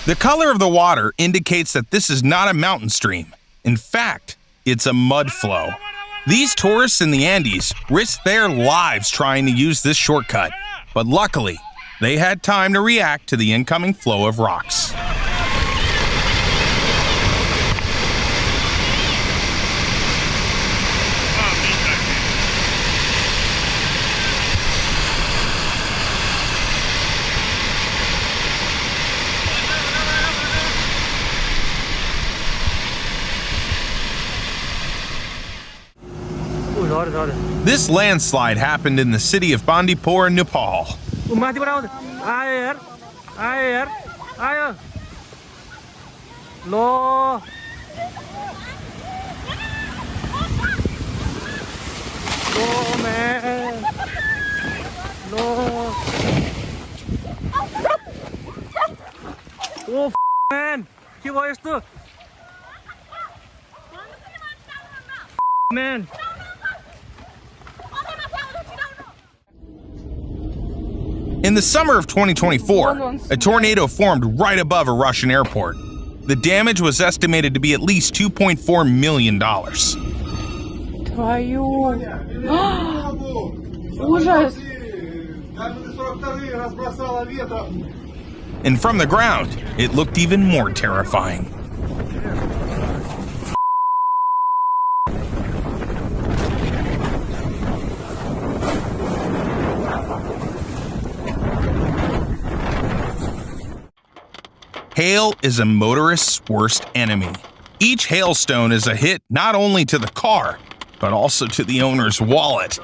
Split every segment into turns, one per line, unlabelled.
The color of the water indicates that this is not a mountain stream. In fact, it's a mud flow. These tourists in the Andes risked their lives trying to use this shortcut, but luckily, they had time to react to the incoming flow of rocks. This landslide happened in the city of Bandipur, Nepal.
Man.
In the summer of 2024, a tornado formed right above a Russian airport. The damage was estimated to be at least $2.4 million. And from the ground, it looked even more terrifying. Hail is a motorist's worst enemy. Each hailstone is a hit not only to the car, but also to the owner's wallet.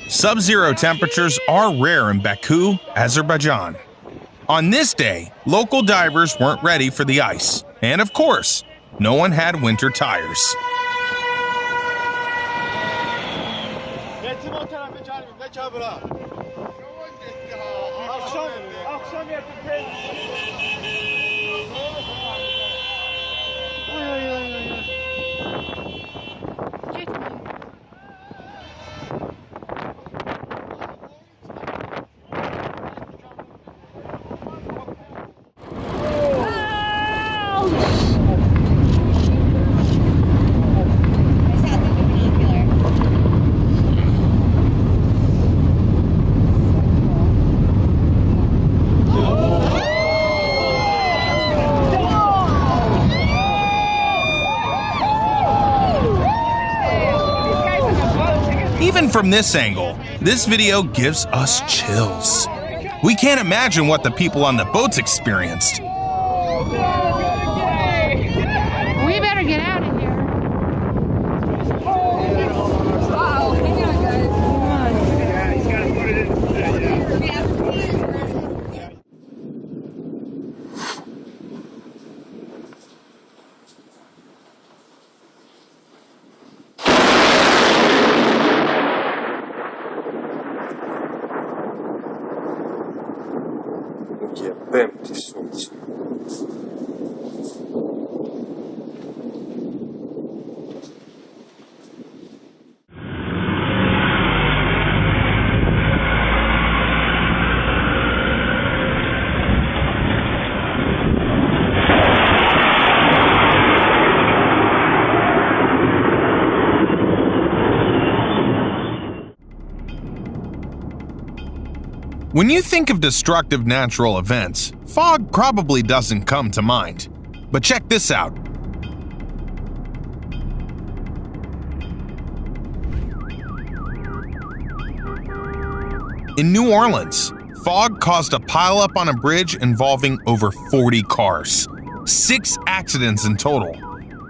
Sub-zero temperatures are rare in Baku, Azerbaijan. On this day, local divers weren't ready for the ice, and of course, no one had winter tires. Even from this angle, this video gives us chills. We can't imagine what the people on the boats experienced.
We better get out of here.
Empty souls.
When you think of destructive natural events, fog probably doesn't come to mind. But check this out. In New Orleans, fog caused a pileup on a bridge involving over 40 cars. 6 accidents in total.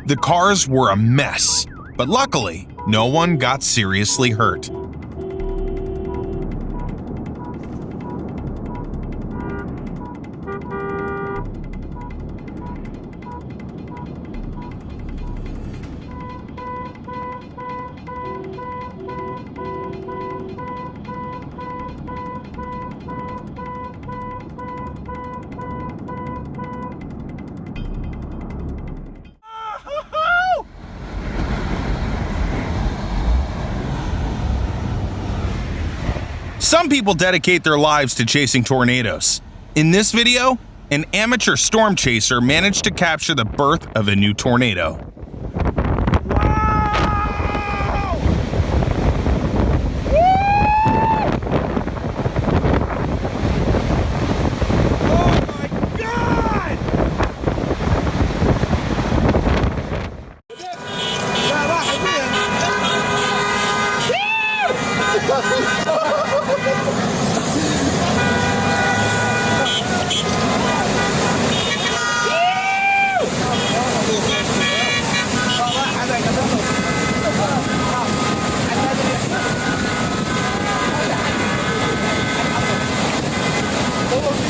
The cars were a mess, but luckily, no one got seriously hurt. Some people dedicate their lives to chasing tornadoes. In this video, an amateur storm chaser managed to capture the birth of a new tornado.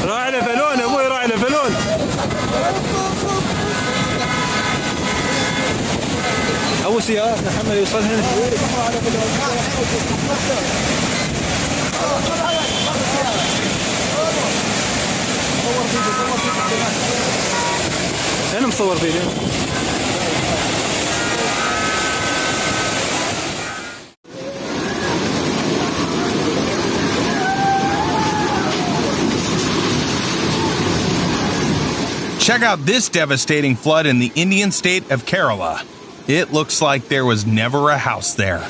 راعي لفلون يا ابوي، راعي لفلون. ابو سيارة محمد يوصل هنا. انا مصور فيديو.
Check out this devastating flood in the Indian state of Kerala. It looks like there was never a house there.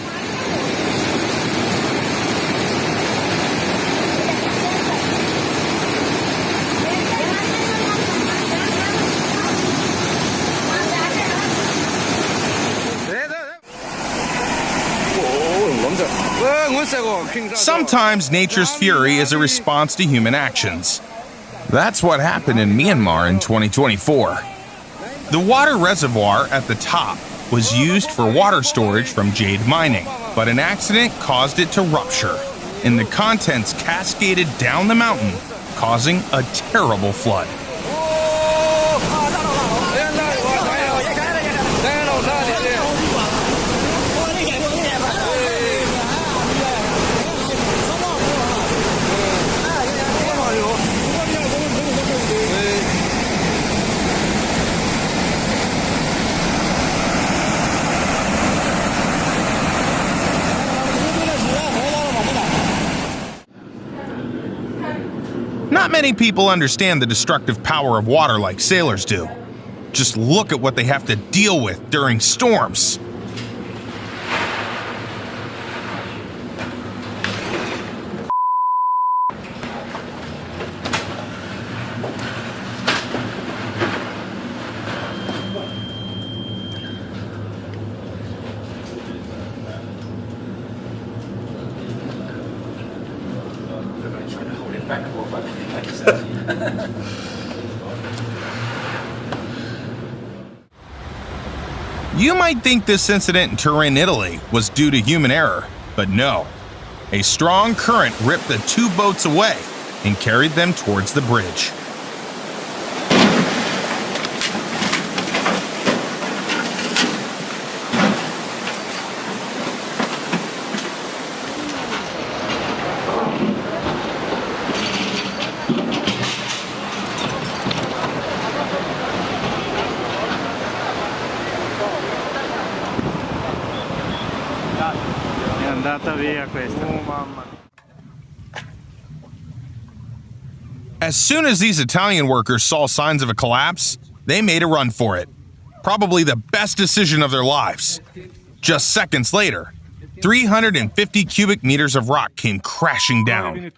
Sometimes nature's fury is a response to human actions. That's what happened in Myanmar in 2024. The water reservoir at the top was used for water storage from jade mining, but an accident caused it to rupture, and the contents cascaded down the mountain, causing a terrible flood. Not many people understand the destructive power of water like sailors do. Just look at what they have to deal with during storms. You might think this incident in Turin, Italy was due to human error, but no. A strong current ripped the two boats away and carried them towards the bridge. As soon as these Italian workers saw signs of a collapse, they made a run for it. Probably the best decision of their lives. Just seconds later, 350 cubic meters of rock came crashing down.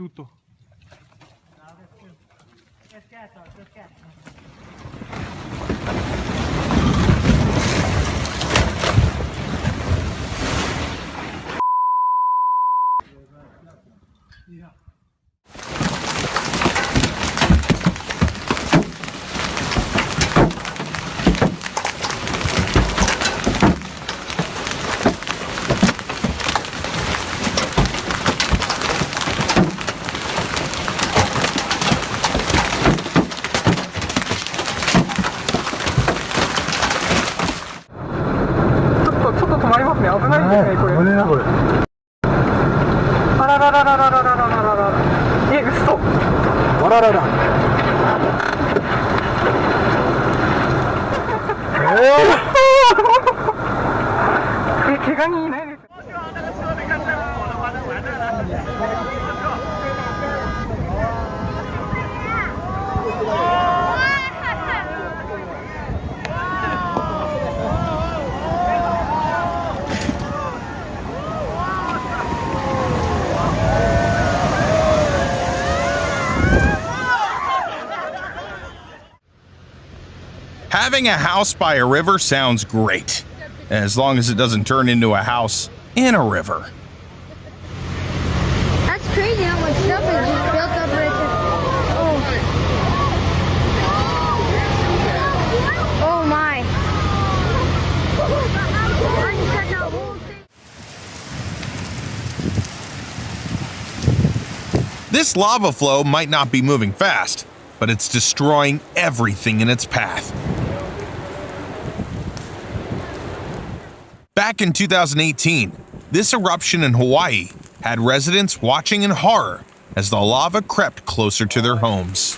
Having a house by a river sounds great, as long as it doesn't turn into a house in a river.
That's crazy how much stuff is just built up right there. Oh my.
This lava flow might not be moving fast, but it's destroying everything in its path. Back in 2018, this eruption in Hawaii had residents watching in horror as the lava crept closer to their homes.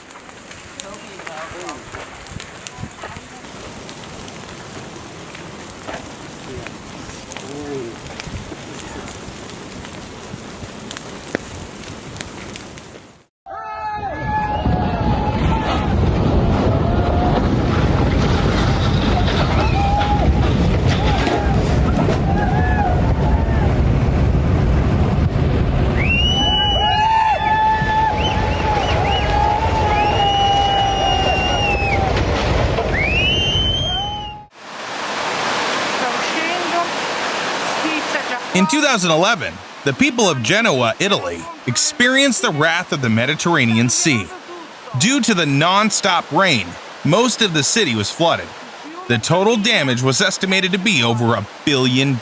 In 2011, the people of Genoa, Italy, experienced the wrath of the Mediterranean Sea. Due to the non-stop rain, most of the city was flooded. The total damage was estimated to be over $1 billion.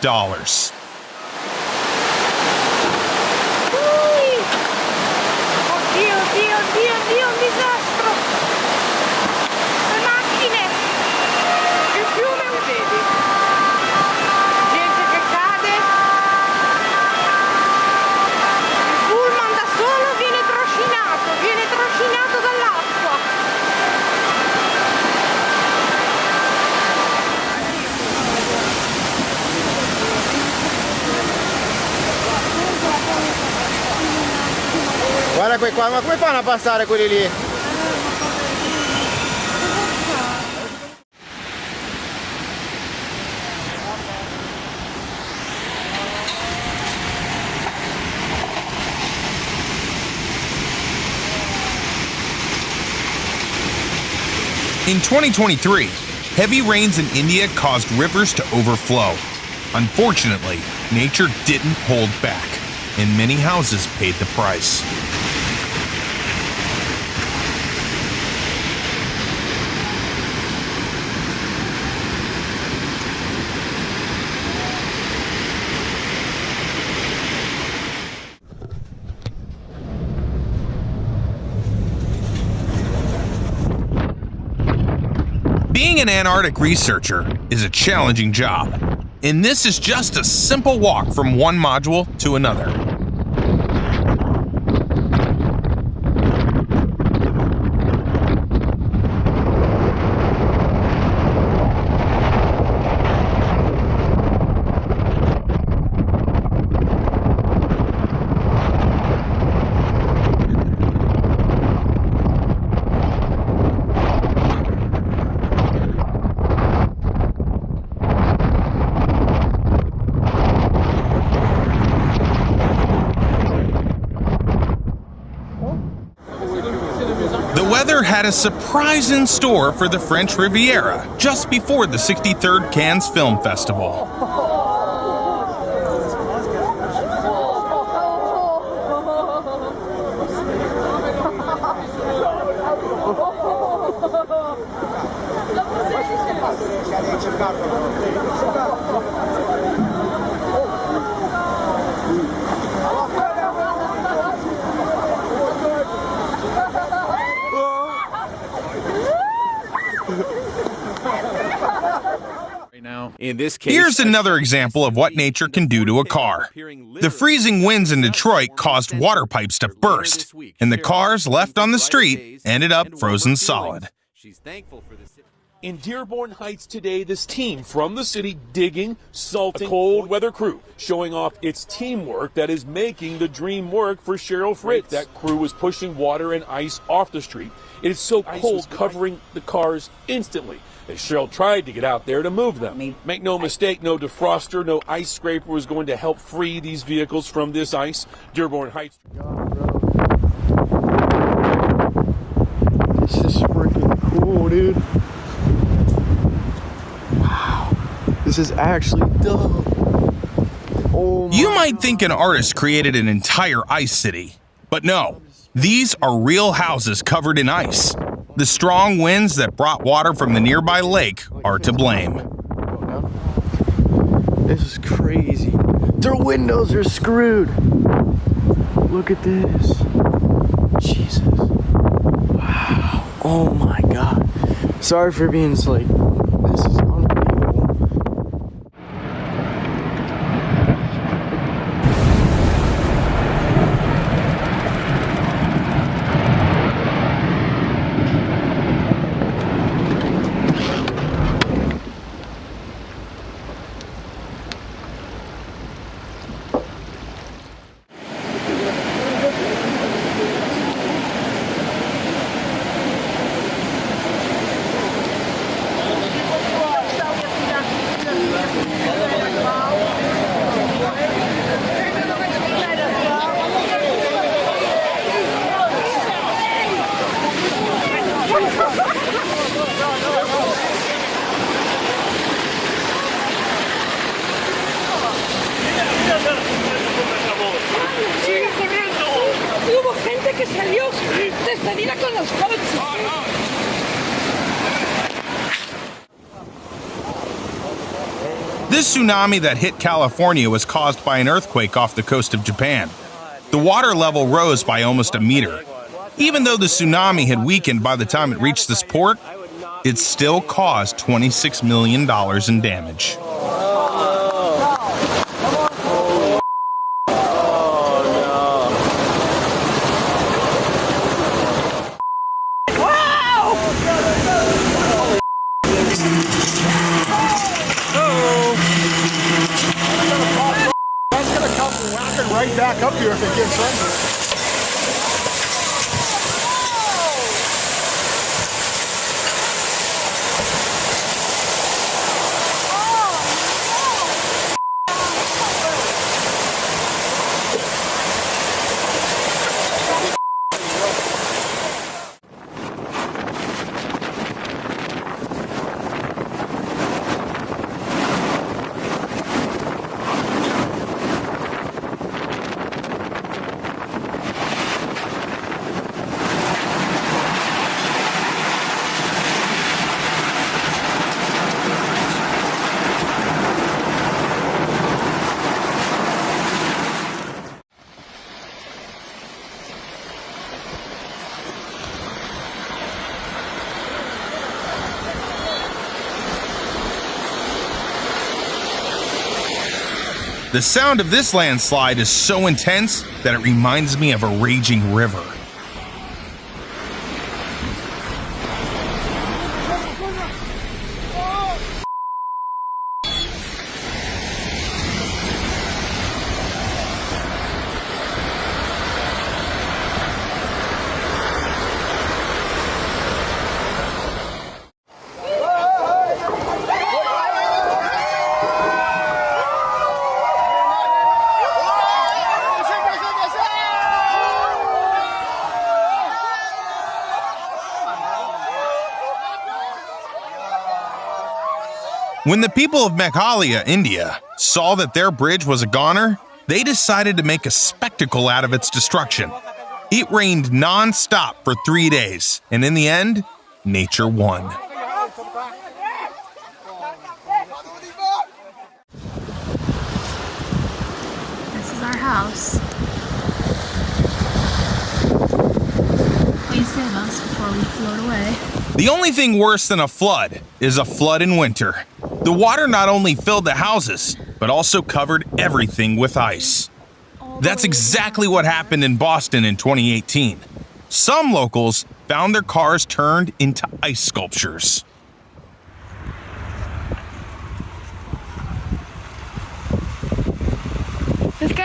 Guarda qui qua, ma come fanno a passare quelli lì?
In 2023, heavy rains in India caused rivers to overflow. Unfortunately, nature didn't hold back, and many houses paid the price. Being an Antarctic researcher is a challenging job, and this is just a simple walk from one module to another. The weather had a surprise in store for the French Riviera just before the 63rd Cannes Film Festival. Here's another example of what nature can do to a car. The freezing winds in Detroit caused water pipes to burst, and the cars left on the street ended up frozen solid.
In Dearborn Heights today, this team from the city digging, salting, a cold weather crew showing off its teamwork that is making the dream work for Cheryl Fritz. That crew was pushing water and ice off the street. It is so cold, covering the cars instantly, as Cheryl tried to get out there to move them. Make no mistake, no defroster, no ice scraper was going to help free these vehicles from this ice. Dearborn Heights.
This is freaking cool, dude. This is actually dope. Oh
you might think an artist created an entire ice city, but no. These are real houses covered in ice. The strong winds that brought water from the nearby lake are to blame.
This is crazy. Their windows are screwed. Look at this. Jesus. Wow. Oh my God. Sorry for being this is unbelievable.
Hubo gente que salió despedida con los coches.
This tsunami that hit California was caused by an earthquake off the coast of Japan. The water level rose by almost a meter. Even though the tsunami had weakened by the time it reached this port, it still caused $26 million in damage.
Right back up here if it gets under.
The sound of this landslide is so intense that it reminds me of a raging river. When the people of Meghalaya, India, saw that their bridge was a goner, they decided to make a spectacle out of its destruction. It rained non-stop for 3 days, and in the end, nature won.
This is our house. Please save us before we float away.
The only thing worse than a flood is a flood in winter. The water not only filled the houses, but also covered everything with ice. That's exactly what happened in Boston in 2018. Some locals found their cars turned into ice sculptures.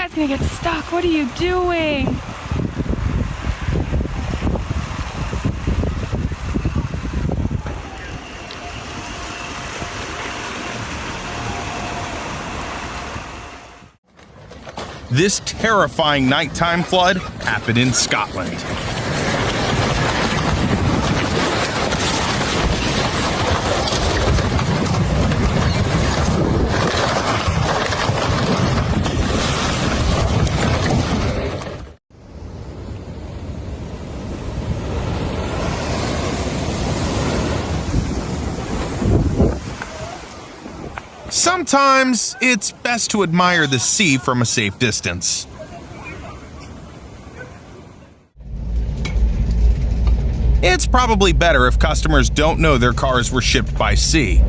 guy's gonna get stuck. What are you doing?
This terrifying nighttime flood happened in Scotland. Sometimes it's best to admire the sea from a safe distance. It's probably better if customers don't know their cars were shipped by sea.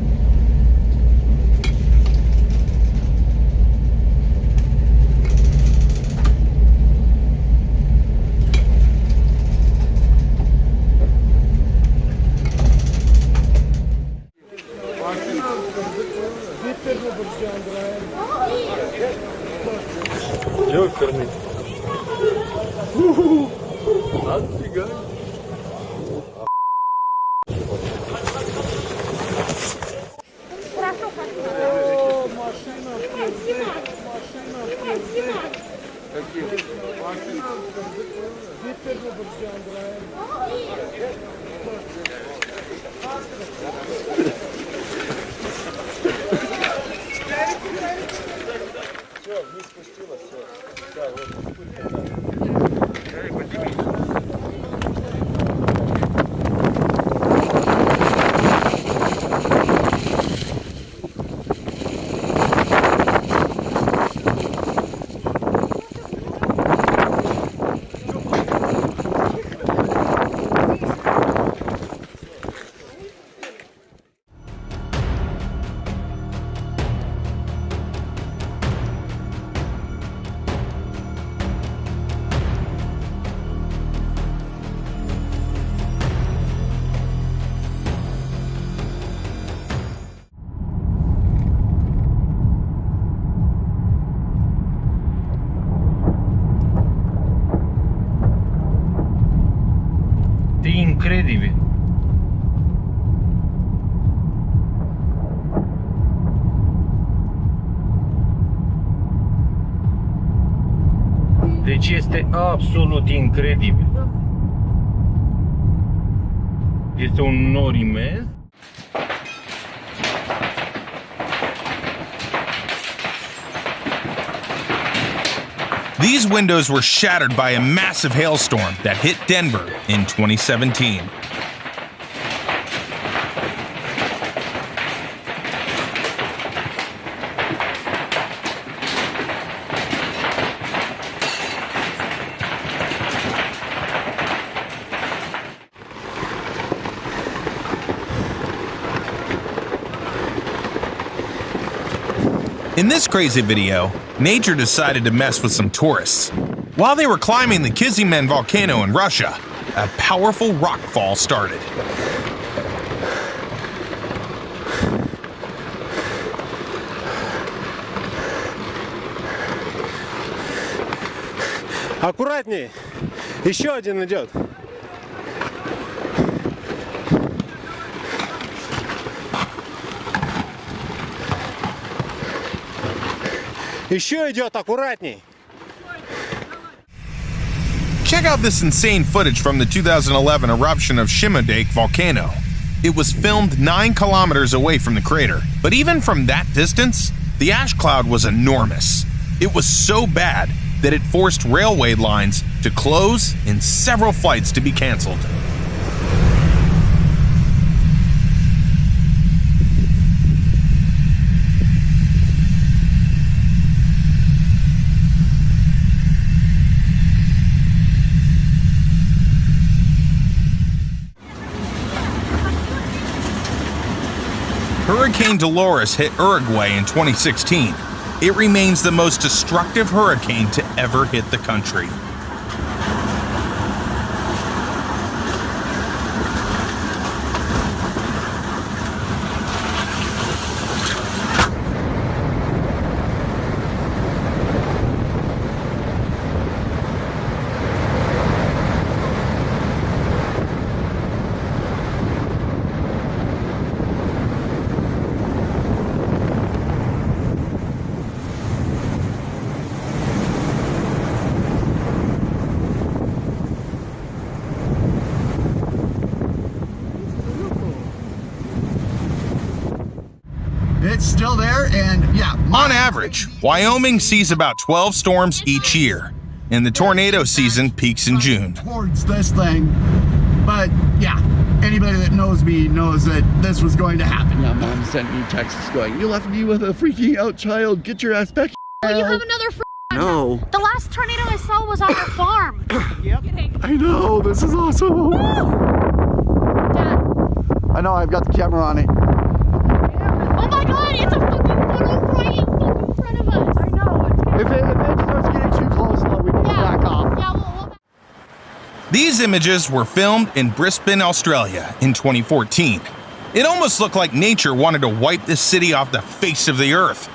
Incredibil. Deci este absolut incredibil. Este un nor imens.
These windows were shattered by a massive hailstorm that hit Denver in 2017. In this crazy video, nature decided to mess with some tourists. While they were climbing the Kizilmen volcano in Russia, a powerful rockfall started.
Аккуратней! Еще один идет. Еще идет, аккуратней.
Check out this insane footage from the 2011 eruption of Shimodak volcano. It was filmed 9 kilometers away from the crater, but even from that distance, the ash cloud was enormous. It was so bad that it forced railway lines to close and several flights to be canceled. Hurricane Dolores hit Uruguay in 2016. It remains the most destructive hurricane to ever hit the country.
still there, and yeah.
On average, Wyoming sees about 12 storms each year, and the tornado season peaks in June.
Towards this thing, but yeah, anybody that knows me knows that this was going to happen. Yeah, Mom sent me texts going, "You left me with a freaking out child. Get your ass back."
Oh, you have another
No.
The last tornado I saw was on your farm.
Yep. I know, this is awesome.
Dad.
I know, I've got the camera on it.
Oh my god, it's a fucking photo right in front of us. I know.
If it starts getting too close, though, we need to back off.
Yeah, we'll
These images were filmed in Brisbane, Australia in 2014. It almost looked like nature wanted to wipe this city off the face of the earth.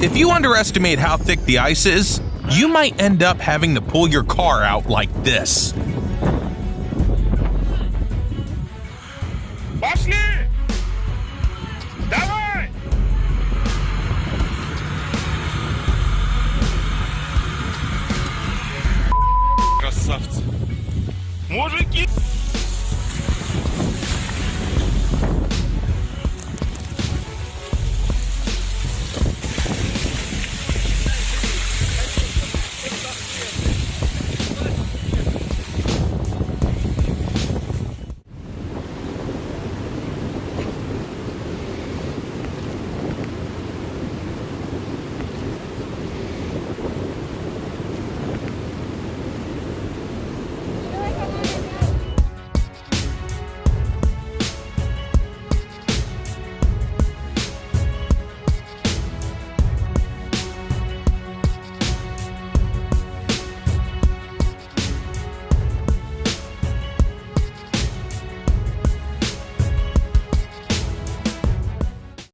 If you underestimate how thick the ice is, you might end up having to pull your car out like this.
Пошли! Давай! Красавцы! Мужики!